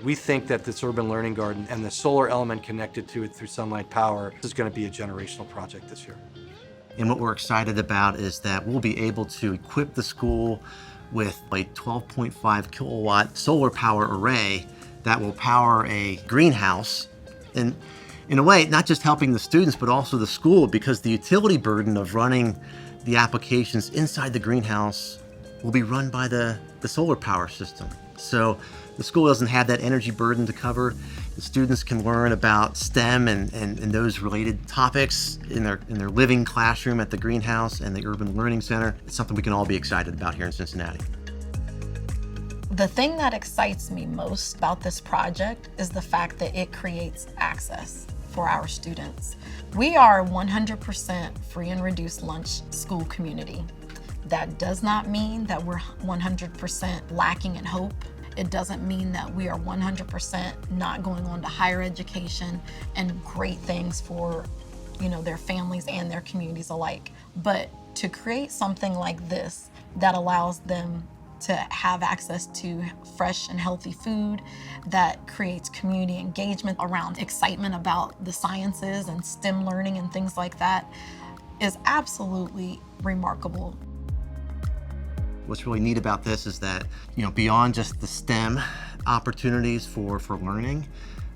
We think that this urban learning garden and the solar element connected to it through SonLight Power is going to be a generational project this year. And what we're excited about is that we'll be able to equip the school with a 12.5 kilowatt solar power array that will power a greenhouse. And in a way, not just helping the students, but also the school, because the utility burden of running the applications inside the greenhouse will be run by the solar power system. So the school doesn't have that energy burden to cover. The students can learn about STEM and those related topics in their living classroom at the greenhouse and the Urban Learning Center. It's something we can all be excited about here in Cincinnati. The thing that excites me most about this project is the fact that it creates access for our students. We are 100% free and reduced lunch school community. That does not mean that we're 100% lacking in hope. It doesn't mean that we are 100% not going on to higher education and great things for, their families and their communities alike. But to create something like this that allows them to have access to fresh and healthy food, that creates community engagement around excitement about the sciences and STEM learning and things like that, is absolutely remarkable. What's really neat about this is that, beyond just the STEM opportunities for learning,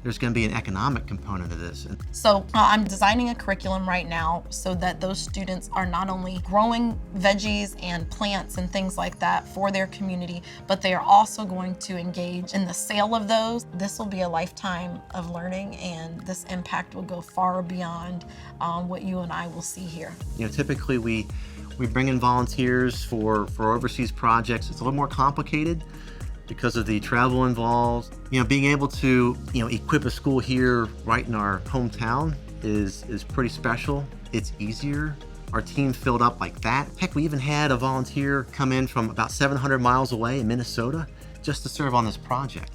there's going to be an economic component of this. So I'm designing a curriculum right now so that those students are not only growing veggies and plants and things like that for their community, but they are also going to engage in the sale of those. This will be a lifetime of learning, and this impact will go far beyond what you and I will see here. Typically we bring in volunteers for overseas projects. It's a little more complicated because of the travel involved. Being able to, equip a school here right in our hometown is pretty special. It's easier. Our team filled up like that. Heck, we even had a volunteer come in from about 700 miles away in Minnesota just to serve on this project.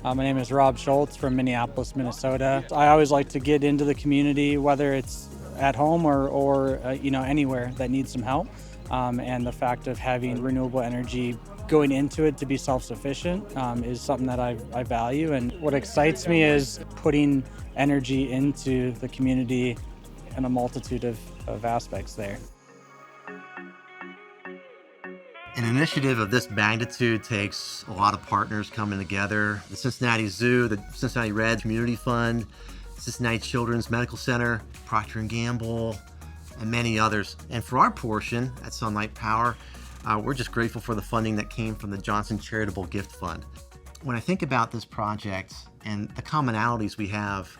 My name is Rob Schultz from Minneapolis, Minnesota. I always like to get into the community, whether it's at home or anywhere that needs some help. And the fact of having renewable energy going into it to be self-sufficient is something that I value. And what excites me is putting energy into the community and a multitude of aspects there. An initiative of this magnitude takes a lot of partners coming together. The Cincinnati Zoo, the Cincinnati Reds Community Fund, Cincinnati Children's Medical Center, Procter & Gamble, and many others. And for our portion at SonLight Power, we're just grateful for the funding that came from the Johnson Charitable Gift Fund. When I think about this project and the commonalities we have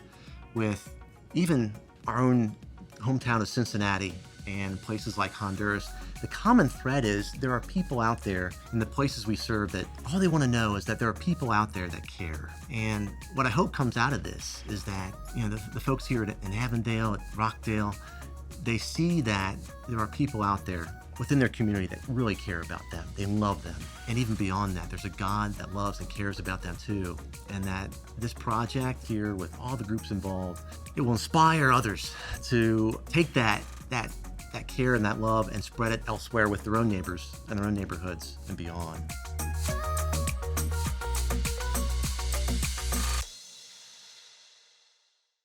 with even our own hometown of Cincinnati and places like Honduras, the common thread is there are people out there in the places we serve that all they want to know is that there are people out there that care. And what I hope comes out of this is that the folks here in Avondale, at Rockdale, they see that there are people out there within their community that really care about them. They love them. And even beyond that, there's a God that loves and cares about them too. And that this project here, with all the groups involved, it will inspire others to take that care and that love and spread it elsewhere with their own neighbors and their own neighborhoods and beyond.